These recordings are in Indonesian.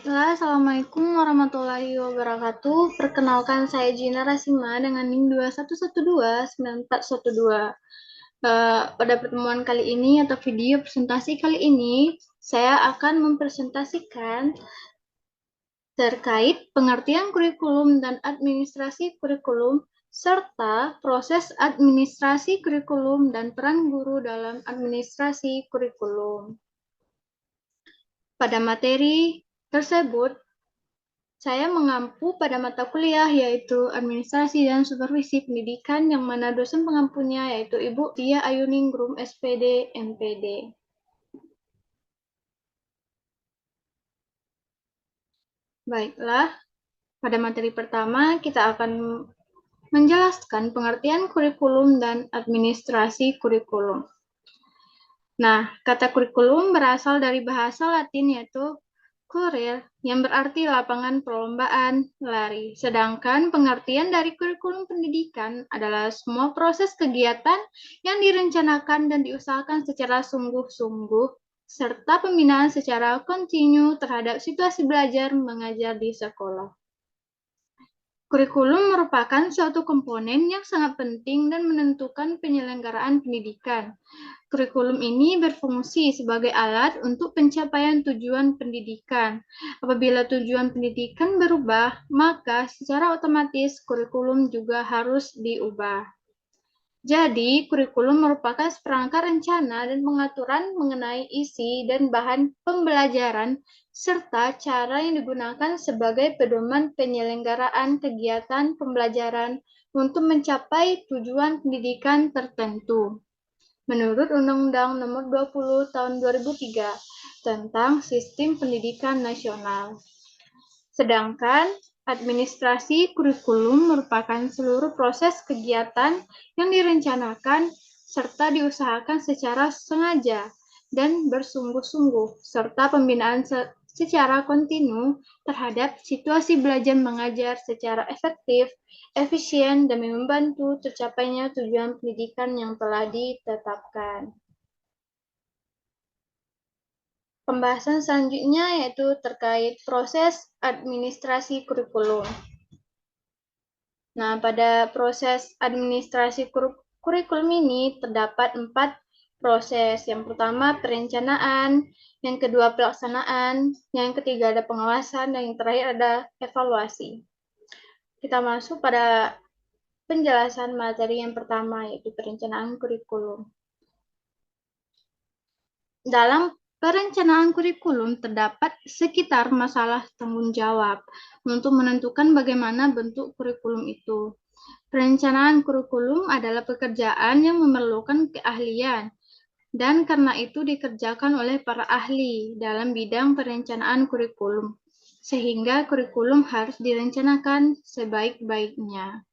Baiklah, Assalamualaikum warahmatullahi wabarakatuh. Perkenalkan, saya Gina Rasima dengan NIM 21129412. Pada pertemuan kali ini atau video presentasi kali ini, saya akan mempresentasikan terkait pengertian kurikulum dan administrasi kurikulum, serta proses administrasi kurikulum dan peran guru dalam administrasi kurikulum. Pada materi tersebut, saya mengampu pada mata kuliah yaitu Administrasi dan Supervisi Pendidikan yang mana dosen pengampunya yaitu Ibu Tia Ayuningrum SPD MPD. Baiklah, pada materi pertama kita akan menjelaskan pengertian kurikulum dan administrasi kurikulum. Nah, kata kurikulum berasal dari bahasa Latin yaitu kurir, yang berarti lapangan perlombaan lari. Sedangkan pengertian dari kurikulum pendidikan adalah semua proses kegiatan yang direncanakan dan diusahakan secara sungguh-sungguh, serta pembinaan secara kontinu terhadap situasi belajar mengajar di sekolah. Kurikulum merupakan suatu komponen yang sangat penting dan menentukan penyelenggaraan pendidikan. Kurikulum ini berfungsi sebagai alat untuk pencapaian tujuan pendidikan. Apabila tujuan pendidikan berubah, maka secara otomatis kurikulum juga harus diubah. Jadi, kurikulum merupakan seperangkat rencana dan pengaturan mengenai isi dan bahan pembelajaran serta cara yang digunakan sebagai pedoman penyelenggaraan kegiatan pembelajaran untuk mencapai tujuan pendidikan tertentu. Menurut Undang-Undang Nomor 20 Tahun 2003 tentang Sistem Pendidikan Nasional. Sedangkan administrasi kurikulum merupakan seluruh proses kegiatan yang direncanakan serta diusahakan secara sengaja dan bersungguh-sungguh, serta pembinaan secara kontinu terhadap situasi belajar mengajar secara efektif, efisien, demi membantu tercapainya tujuan pendidikan yang telah ditetapkan. Pembahasan selanjutnya yaitu terkait proses administrasi kurikulum. Nah, pada proses administrasi kurikulum ini terdapat 4 proses. Yang pertama perencanaan, yang kedua pelaksanaan, yang ketiga ada pengawasan, dan yang terakhir ada evaluasi. Kita masuk pada penjelasan materi yang pertama yaitu perencanaan kurikulum. Dalam perencanaan kurikulum terdapat sekitar masalah tanggung jawab untuk menentukan bagaimana bentuk kurikulum itu. Perencanaan kurikulum adalah pekerjaan yang memerlukan keahlian, dan karena itu dikerjakan oleh para ahli dalam bidang perencanaan kurikulum, sehingga kurikulum harus direncanakan sebaik-baiknya.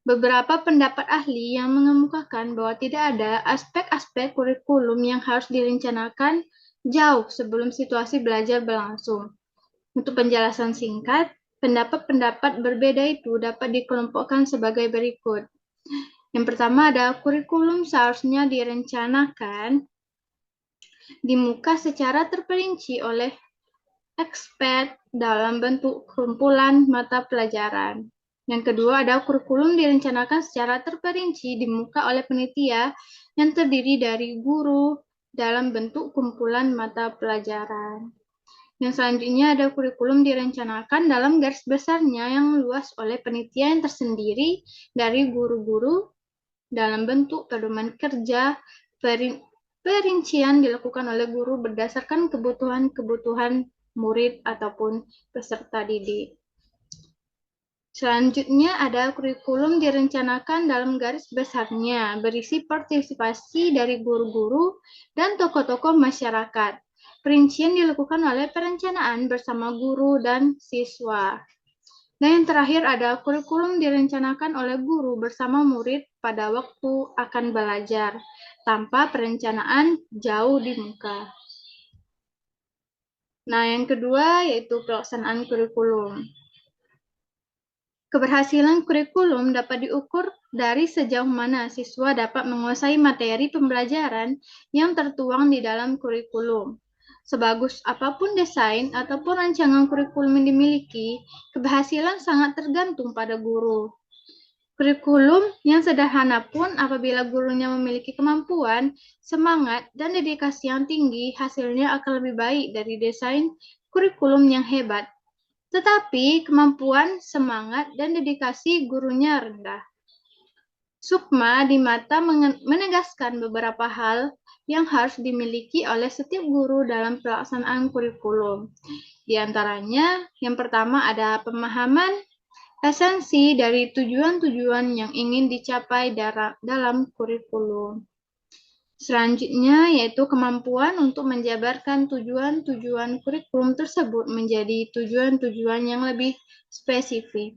Beberapa pendapat ahli yang mengemukakan bahwa tidak ada aspek-aspek kurikulum yang harus direncanakan jauh sebelum situasi belajar berlangsung. Untuk penjelasan singkat, pendapat-pendapat berbeda itu dapat dikelompokkan sebagai berikut. Yang pertama ada kurikulum seharusnya direncanakan di muka secara terperinci oleh expert dalam bentuk kumpulan mata pelajaran. Yang kedua ada kurikulum direncanakan secara terperinci di muka oleh panitia yang terdiri dari guru dalam bentuk kumpulan mata pelajaran. Yang selanjutnya ada kurikulum direncanakan dalam garis besarnya yang luas oleh panitia yang tersendiri dari guru-guru dalam bentuk pedoman kerja. Perincian dilakukan oleh guru berdasarkan kebutuhan-kebutuhan murid ataupun peserta didik. Selanjutnya ada kurikulum direncanakan dalam garis besarnya, berisi partisipasi dari guru-guru dan tokoh-tokoh masyarakat. Perincian dilakukan oleh perencanaan bersama guru dan siswa. Dan yang terakhir ada kurikulum direncanakan oleh guru bersama murid pada waktu akan belajar, tanpa perencanaan jauh di muka. Nah, yang kedua yaitu pelaksanaan kurikulum. Keberhasilan kurikulum dapat diukur dari sejauh mana siswa dapat menguasai materi pembelajaran yang tertuang di dalam kurikulum. Sebagus apapun desain ataupun rancangan kurikulum yang dimiliki, keberhasilan sangat tergantung pada guru. Kurikulum yang sederhana pun apabila gurunya memiliki kemampuan, semangat, dan dedikasi yang tinggi, hasilnya akan lebih baik dari desain kurikulum yang hebat. Tetapi kemampuan, semangat, dan dedikasi gurunya rendah. Sukma di mata menegaskan beberapa hal yang harus dimiliki oleh setiap guru dalam pelaksanaan kurikulum. Di antaranya, yang pertama ada pemahaman esensi dari tujuan-tujuan yang ingin dicapai dalam kurikulum. Selanjutnya yaitu kemampuan untuk menjabarkan tujuan-tujuan kurikulum tersebut menjadi tujuan-tujuan yang lebih spesifik.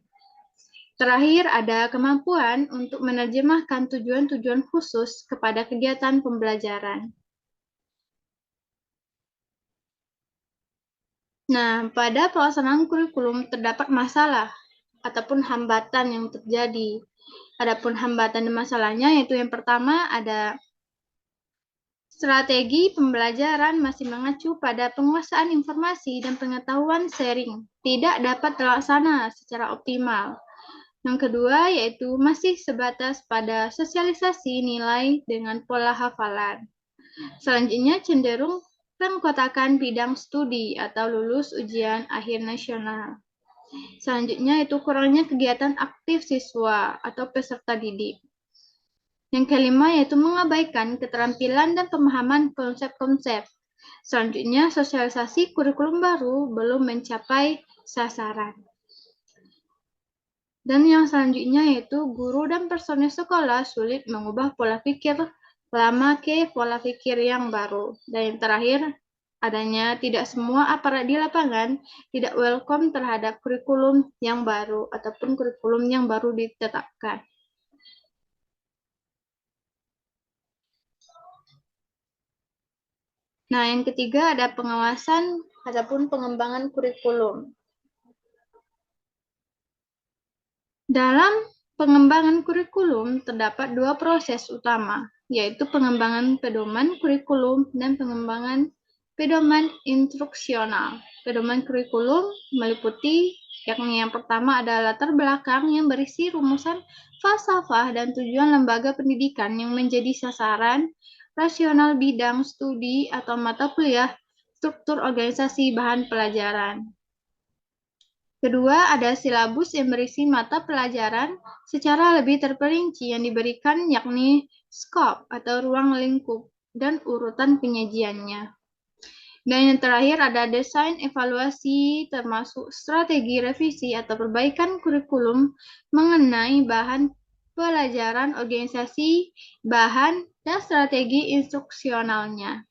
Terakhir, ada kemampuan untuk menerjemahkan tujuan-tujuan khusus kepada kegiatan pembelajaran. Nah, pada pelaksanaan kurikulum terdapat masalah ataupun hambatan yang terjadi. Adapun hambatan dan masalahnya yaitu yang pertama ada strategi pembelajaran masih mengacu pada penguasaan informasi dan pengetahuan sharing, tidak dapat terlaksana secara optimal. Yang kedua yaitu masih sebatas pada sosialisasi nilai dengan pola hafalan. Selanjutnya cenderung pengkotakan bidang studi atau lulus ujian akhir nasional. Selanjutnya itu kurangnya kegiatan aktif siswa atau peserta didik. Yang kelima yaitu mengabaikan keterampilan dan pemahaman konsep-konsep. Selanjutnya sosialisasi kurikulum baru belum mencapai sasaran. Dan yang selanjutnya yaitu guru dan personel sekolah sulit mengubah pola pikir lama ke pola pikir yang baru. Dan yang terakhir, adanya tidak semua aparat di lapangan tidak welcome terhadap kurikulum yang baru ataupun kurikulum yang baru ditetapkan. Nah, yang ketiga ada pengawasan ataupun pengembangan kurikulum. Dalam pengembangan kurikulum terdapat dua proses utama, yaitu pengembangan pedoman kurikulum dan pengembangan pedoman instruksional. Pedoman kurikulum meliputi yakni yang pertama adalah latar belakang yang berisi rumusan falsafah dan tujuan lembaga pendidikan yang menjadi sasaran, rasional bidang studi atau mata kuliah, struktur organisasi bahan pelajaran. Kedua, ada silabus yang berisi mata pelajaran secara lebih terperinci yang diberikan yakni skop atau ruang lingkup dan urutan penyajiannya. Dan yang terakhir ada desain evaluasi termasuk strategi revisi atau perbaikan kurikulum mengenai bahan pelajaran organisasi, bahan, dan strategi instruksionalnya.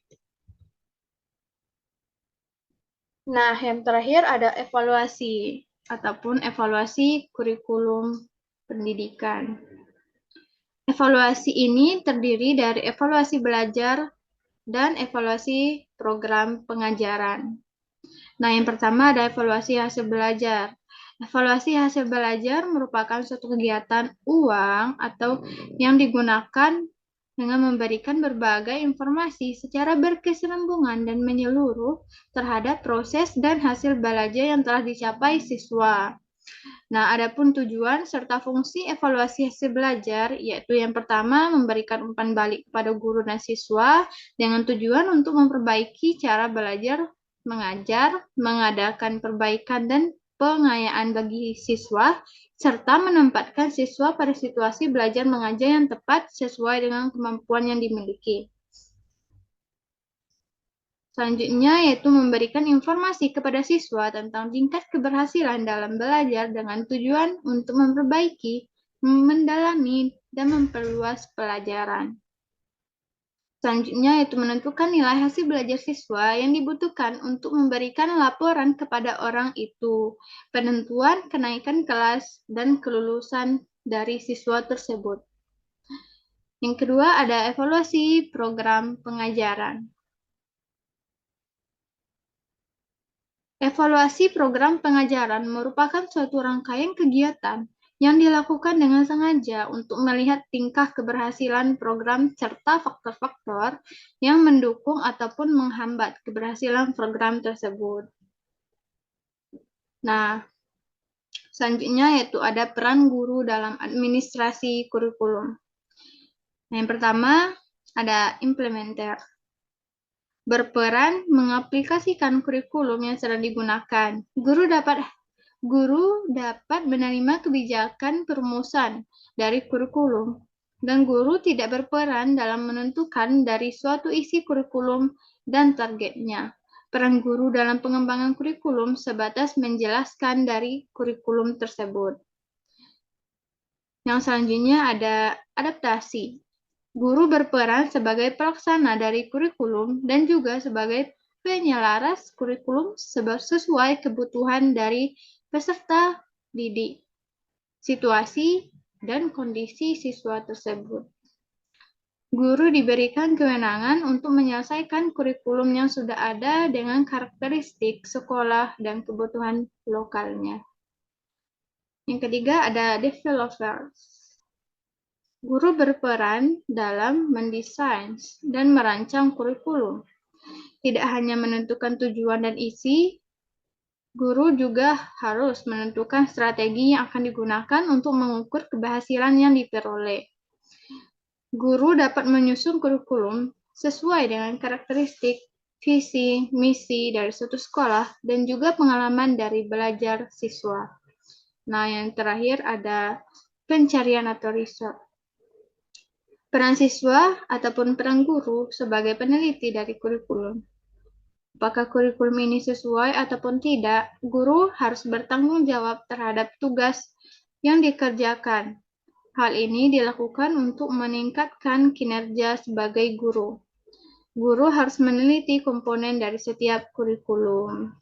Nah, yang terakhir ada evaluasi ataupun evaluasi kurikulum pendidikan. Evaluasi ini terdiri dari evaluasi belajar dan evaluasi program pengajaran. Nah, yang pertama ada evaluasi hasil belajar. Evaluasi hasil belajar merupakan suatu kegiatan uang atau yang digunakan dengan memberikan berbagai informasi secara berkesinambungan dan menyeluruh terhadap proses dan hasil belajar yang telah dicapai siswa. Nah, adapun tujuan serta fungsi evaluasi hasil belajar, yaitu yang pertama memberikan umpan balik kepada guru dan siswa dengan tujuan untuk memperbaiki cara belajar mengajar, mengadakan perbaikan dan pengayaan bagi siswa, serta menempatkan siswa pada situasi belajar mengajar yang tepat sesuai dengan kemampuan yang dimiliki. Selanjutnya yaitu memberikan informasi kepada siswa tentang tingkat keberhasilan dalam belajar dengan tujuan untuk memperbaiki, mendalami, dan memperluas pelajaran. Selanjutnya yaitu menentukan nilai hasil belajar siswa yang dibutuhkan untuk memberikan laporan kepada orang itu, penentuan kenaikan kelas, dan kelulusan dari siswa tersebut. Yang kedua ada evaluasi program pengajaran. Evaluasi program pengajaran merupakan suatu rangkaian kegiatan yang dilakukan dengan sengaja untuk melihat tingkah keberhasilan program serta faktor-faktor yang mendukung ataupun menghambat keberhasilan program tersebut. Nah, selanjutnya yaitu ada peran guru dalam administrasi kurikulum. Nah, yang pertama ada implementer. Berperan mengaplikasikan kurikulum yang sedang digunakan. Guru dapat menerima kebijakan perumusan dari kurikulum, dan guru tidak berperan dalam menentukan dari suatu isi kurikulum dan targetnya. Peran guru dalam pengembangan kurikulum sebatas menjelaskan dari kurikulum tersebut. Yang selanjutnya ada adaptasi. Guru berperan sebagai pelaksana dari kurikulum dan juga sebagai penyelaras kurikulum sesuai kebutuhan dari peserta didik, situasi, dan kondisi siswa tersebut. Guru diberikan kewenangan untuk menyelesaikan kurikulum yang sudah ada dengan karakteristik sekolah dan kebutuhan lokalnya. Yang ketiga ada developers. Guru berperan dalam mendesain dan merancang kurikulum. Tidak hanya menentukan tujuan dan isi, guru juga harus menentukan strategi yang akan digunakan untuk mengukur keberhasilan yang diperoleh. Guru dapat menyusun kurikulum sesuai dengan karakteristik, visi, misi dari suatu sekolah, dan juga pengalaman dari belajar siswa. Nah, yang terakhir ada pencarian atau riset. Peran siswa ataupun peran guru sebagai peneliti dari kurikulum. Apakah kurikulum ini sesuai ataupun tidak, guru harus bertanggung jawab terhadap tugas yang dikerjakan. Hal ini dilakukan untuk meningkatkan kinerja sebagai guru. Guru harus meneliti komponen dari setiap kurikulum.